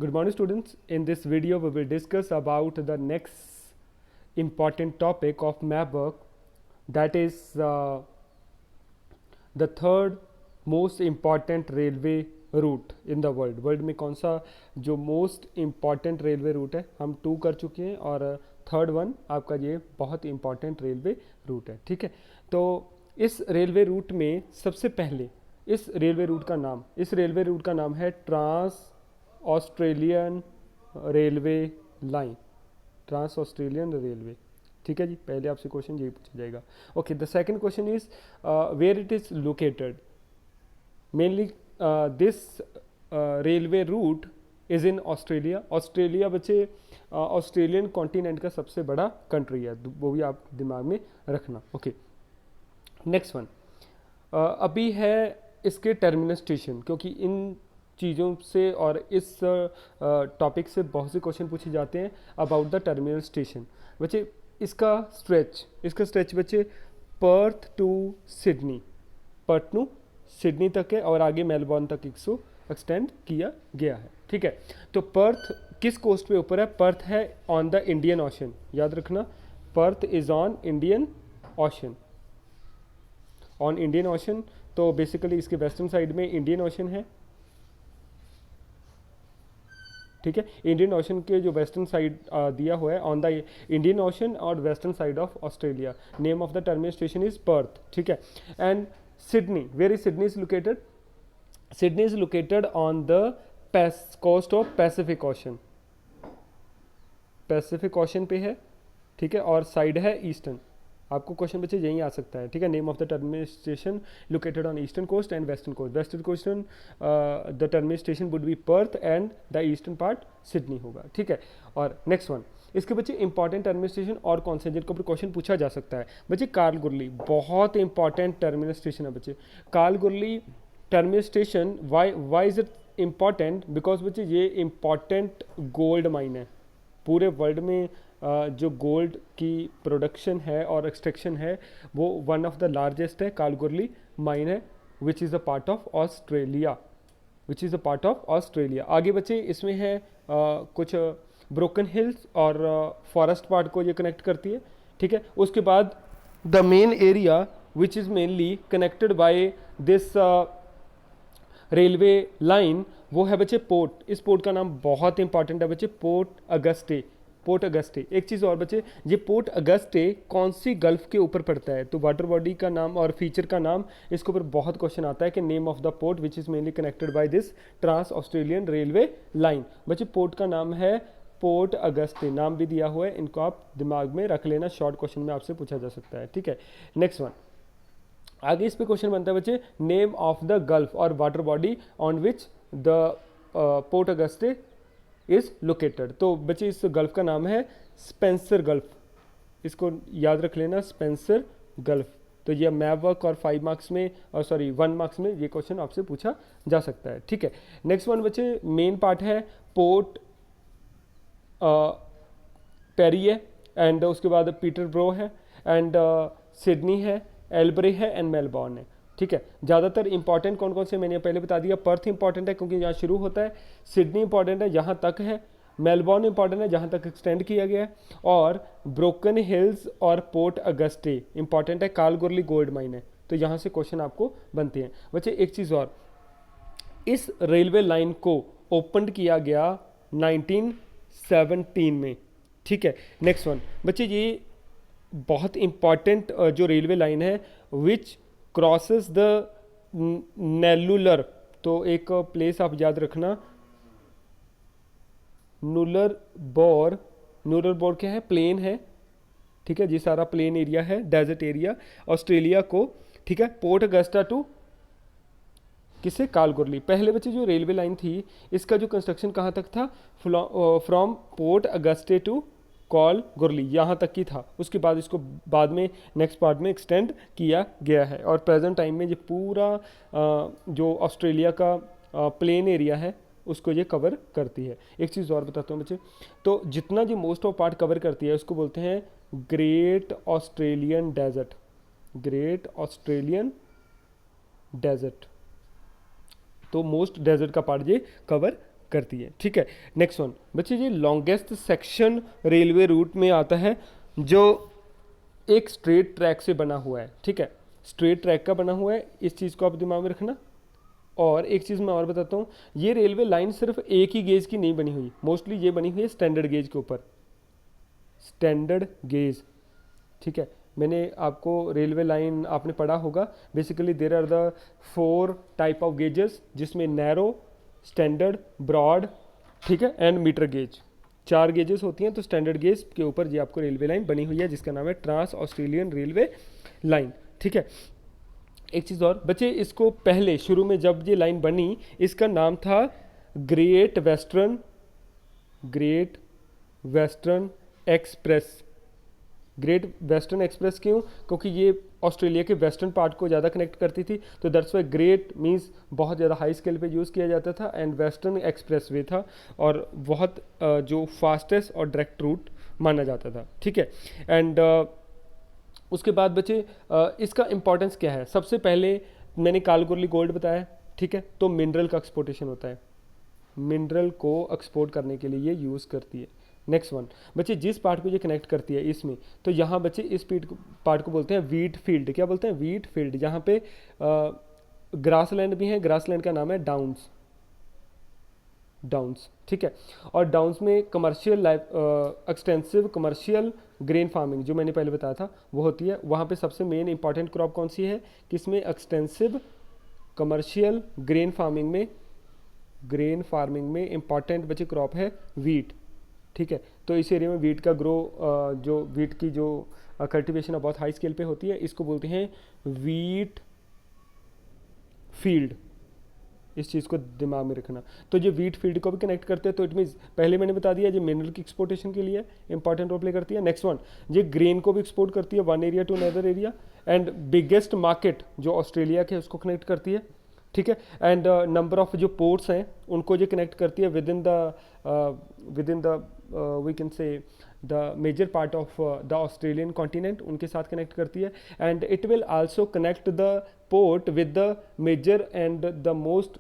Good morning students. In this video we will discuss about the next important topic of map work, that is the third most important railway route in the world. World में कौन सा जो most important railway route है, हम 2 कर चुके हैं और थर्ड वन आपका ये बहुत इम्पॉर्टेंट रेलवे रूट है. ठीक है, तो इस रेलवे रूट में सबसे पहले इस रेलवे रूट का नाम है trans Australian railway line. Trans Australian railway. ठीक है जी, पहले आपसे क्वेश्चन यही पूछा जाएगा. Okay, the second question is where it is located. Mainly this railway route is in Australia. Australia बच्चे ऑस्ट्रेलियन कॉन्टिनेंट का सबसे बड़ा कंट्री है, वो भी आप दिमाग में रखना. Okay, next one. अभी है इसके टर्मिनल स्टेशन, क्योंकि इन चीज़ों से और इस टॉपिक से बहुत से क्वेश्चन पूछे जाते हैं अबाउट द टर्मिनल स्टेशन. बच्चे इसका स्ट्रेच बच्चे पर्थ टू सिडनी तक है और आगे मेलबॉर्न तक इसको एक्सटेंड किया गया है. ठीक है, तो पर्थ किस कोस्ट पे ऊपर है? पर्थ है ऑन द इंडियन ओशन. याद रखना, Perth is on Indian ocean. तो बेसिकली इसके वेस्टर्न साइड में इंडियन ओशन है. ठीक है, इंडियन ओशन के जो वेस्टर्न साइड दिया हुआ है ऑन द इंडियन ओशन और western side of Australia. Name of the terminal station is Perth. ठीक है, and Sydney, where is Sydney is located? Sydney is located on the coast of Pacific Ocean पे है. ठीक है, और side है eastern. आपको क्वेश्चन बच्चे यही आ सकता है. ठीक है, name of the terminal station located on eastern coast and western coast. The terminal station would be Perth and the eastern part Sydney होगा. ठीक है, और नेक्स्ट वन, इसके बच्चे इंपॉर्टेंट टर्मिनल स्टेशन और कौन से जिनके ऊपर क्वेश्चन पूछा जा सकता है? बच्चे कालगुरली बहुत इंपॉर्टेंट टर्मिनल स्टेशन है. बच्चे कालगुरली terminal station, why is it important? Because बच्चे ये इम्पॉर्टेंट गोल्ड माइन है. पूरे वर्ल्ड में जो गोल्ड की प्रोडक्शन है और एक्सट्रैक्शन है वो वन ऑफ द लार्जेस्ट है. कालगुरली माइन है which is a part of Australia. आगे बच्चे इसमें है कुछ ब्रोकन हिल्स और फॉरेस्ट पार्ट को ये कनेक्ट करती है. ठीक है, उसके बाद the main area which is mainly connected by this railway line, वो है बच्चे पोर्ट. इस पोर्ट का नाम बहुत इंपॉर्टेंट है बच्चे, पोर्ट अगस्टे. एक चीज़ और बच्चे, ये पोर्ट अगस्टे कौन सी गल्फ के ऊपर पड़ता है? तो वाटर बॉडी का नाम और फीचर का नाम, इसके ऊपर बहुत क्वेश्चन आता है कि name of the port which is mainly connected by this trans Australian railway line. बच्चे पोर्ट का नाम है पोर्ट अगस्टे. नाम भी दिया हुआ है, इनको आप दिमाग में रख लेना, शॉर्ट क्वेश्चन में आपसे पूछा जा सकता है. ठीक है, नेक्स्ट वन. आगे इस पे क्वेश्चन बनता है बच्चे, नेम ऑफ द गल्फ और water body on which the port Augusta is located. तो बच्चे इस गल्फ का नाम है स्पेंसर गल्फ. इसको याद रख लेना, स्पेंसर गल्फ. तो ये मैप वर्क और 1 मार्क्स में ये क्वेश्चन आपसे पूछा जा सकता है. ठीक है, नेक्स्ट वन बच्चे, मेन पार्ट है पोर्ट पेरी है, एंड उसके बाद पीटरब्रो है, एंड सिडनी है, एल्बरे है एंड मेलबॉर्न है. ठीक है, ज़्यादातर इंपॉर्टेंट कौन कौन से मैंने पहले बता दिया. पर्थ इंपॉर्टेंट है क्योंकि यहाँ शुरू होता है. सिडनी इंपॉर्टेंट है जहाँ तक है. मेलबॉर्न इंपॉर्टेंट है जहाँ तक एक्सटेंड किया गया है. और ब्रोकन हिल्स और पोर्ट अगस्टे इंपॉर्टेंट है. कालगुरली गोल्ड माइन है. तो यहाँ से क्वेश्चन आपको बनते हैं. बच्चे एक चीज़ और, इस रेलवे लाइन को ओपन किया गया 1917 में. ठीक है, नेक्स्ट वन बच्चे, ये बहुत इंपॉर्टेंट जो रेलवे लाइन है विच क्रॉसेस द नेलुलर. तो एक प्लेस आप याद रखना, नूलर बोर क्या है? प्लेन है. ठीक है जी, सारा प्लेन एरिया है, डेजर्ट एरिया ऑस्ट्रेलिया को. ठीक है, पोर्ट अगस्टा टू किससे? कालगुरली. पहले बच्चे जो रेलवे लाइन थी इसका जो कंस्ट्रक्शन कहाँ तक था? फ्रॉम पोर्ट अगस्टे टू कालगुरली, यहाँ तक की था. उसके बाद इसको बाद में नेक्स्ट पार्ट में एक्सटेंड किया गया है. और प्रेजेंट टाइम में ये पूरा जो ऑस्ट्रेलिया का प्लेन एरिया है उसको ये कवर करती है. एक चीज़ और बताता हूँ बच्चे, तो जितना ये मोस्ट ऑफ पार्ट कवर करती है उसको बोलते हैं ग्रेट ऑस्ट्रेलियन डेजर्ट. तो मोस्ट डेजर्ट का पार्ट ये कवर करती है, ठीक है। नेक्स्ट वन बच्चे, ये लॉन्गेस्ट सेक्शन रेलवे रूट में आता है जो एक स्ट्रेट ट्रैक से बना हुआ है, ठीक है, स्ट्रेट ट्रैक का बना हुआ है, इस चीज़ को आप दिमाग में रखना। और एक चीज़ मैं और बताता हूँ, ये रेलवे लाइन सिर्फ एक ही गेज की नहीं बनी हुई, मोस्टली ये बनी हुई है स्टैंडर्ड गेज के ऊपर, स्टैंडर्ड गेज, ठीक है। मैंने आपको रेलवे लाइन आपने पढ़ा होगा, basically there are the 4 type of gauges, जिसमें नैरो, स्टैंडर्ड, ब्रॉड, ठीक है, एंड मीटर गेज, 4 गेजेस होती हैं। तो स्टैंडर्ड गेज के ऊपर ये आपको रेलवे लाइन बनी हुई है जिसका नाम है ट्रांस ऑस्ट्रेलियन रेलवे लाइन, ठीक है। एक चीज़ और बच्चे, इसको पहले शुरू में जब ये लाइन बनी, इसका नाम था great western express. Great western express क्यों? क्योंकि ये ऑस्ट्रेलिया के वेस्टर्न पार्ट को ज़्यादा कनेक्ट करती थी, तो दैट्स वाई ग्रेट मींस बहुत ज़्यादा हाई स्केल पे यूज़ किया जाता था, एंड वेस्टर्न एक्सप्रेस वे था और बहुत जो फास्टेस्ट और डायरेक्ट रूट माना जाता था, ठीक है। एंड उसके बाद बच्चे इसका इंपॉर्टेंस क्या है? सबसे पहले मैंने कालगोरली गोल्ड बताया, ठीक है, तो मिनरल का एक्सपोर्टेशन होता है, मिनरल को एक्सपोर्ट करने के लिए ये यूज़ करती है। नेक्स्ट वन बच्चे, जिस पार्ट को ये कनेक्ट करती है इसमें, तो यहाँ बच्चे इस पार्ट को बोलते हैं वीट फील्ड। क्या बोलते हैं? Wheat field. यहाँ पे ग्रासलैंड भी है, ग्रासलैंड का नाम है डाउन्स, ठीक है। और डाउन्स में commercial extensive commercial grain farming, जो मैंने पहले बताया था, वो होती है। वहाँ पे सबसे मेन इंपॉर्टेंट क्रॉप कौन सी है कि इसमें एक्सटेंसिव कमर्शियल ग्रेन फार्मिंग में इंपॉर्टेंट बच्चे क्रॉप है वीट, ठीक है। तो इस एरिया में वीट का जो वीट की जो कल्टीवेशन बहुत हाई स्केल पे होती है, इसको बोलते हैं वीट फील्ड। इस चीज़ को दिमाग में रखना। तो जो वीट फील्ड को भी कनेक्ट करते हैं, तो इट मीन्स पहले मैंने बता दिया, जो मिनरल की एक्सपोर्टेशन के लिए इंपॉर्टेंट रोल प्ले करती है। नेक्स्ट वन, ये ग्रेन को भी एक्सपोर्ट करती है one area to another area, and biggest market जो ऑस्ट्रेलिया के उसको कनेक्ट करती है, ठीक है। एंड नंबर ऑफ जो पोर्ट्स हैं उनको जो कनेक्ट करती है within the we can say the major part of the Australian continent, उनके साथ कनेक्ट करती है। And it will also connect the port with the major and the most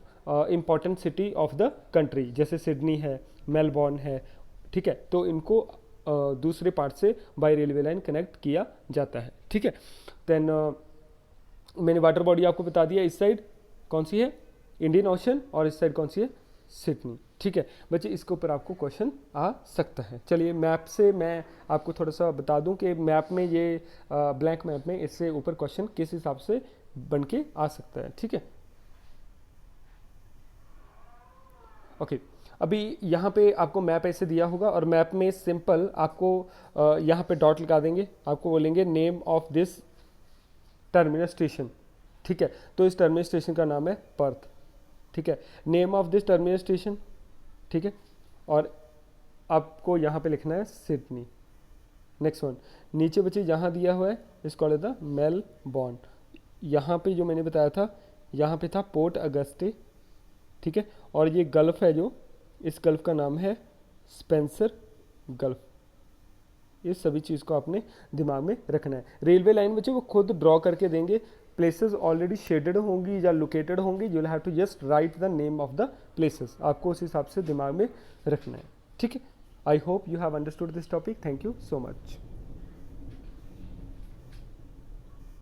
important city of the country, जैसे Sydney है, Melbourne है, ठीक है। तो इनको दूसरे पार्ट से बाय रेलवे लाइन कनेक्ट किया जाता है, ठीक है। देन मैंने वाटर बॉडी आपको बता दिया, इस साइड कौन सी है? इंडियन ओशन, और इस साइड कौन सी है? सिडनी, ठीक है। बच्चे इसके ऊपर आपको क्वेश्चन आ सकता है। चलिए मैप से मैं आपको थोड़ा सा बता दूं कि मैप में ये ब्लैंक मैप में इससे ऊपर क्वेश्चन किस हिसाब से बन के आ सकता है, ठीक है। ओके, अभी यहाँ पे आपको मैप ऐसे दिया होगा, और मैप में सिंपल आपको यहाँ पे डॉट लगा देंगे, आपको बोलेंगे name of this terminal station, ठीक है। तो इस टर्मिनल स्टेशन का नाम है पर्थ, ठीक है। Name of this terminal station, ठीक है। और आपको यहाँ पे लिखना है सिडनी। नेक्स्ट वन, नीचे बच्चे यहाँ दिया हुआ है, इसको कॉल द मेलबॉर्न। यहाँ पे जो मैंने बताया था, यहाँ पे था पोर्ट अगस्टे, ठीक है। और ये गल्फ है, जो इस गल्फ का नाम है स्पेंसर गल्फ। इस सभी चीज़ को आपने दिमाग में रखना है। रेलवे लाइन बच्चे वो खुद ड्रॉ करके देंगे, प्लेसेस ऑलरेडी शेडेड होंगी या लोकेटेड होंगी, you will have to just write the name of the places, आपको उस हिसाब से दिमाग में रखना है, ठीक है। I hope you have understood this topic. Thank you so much.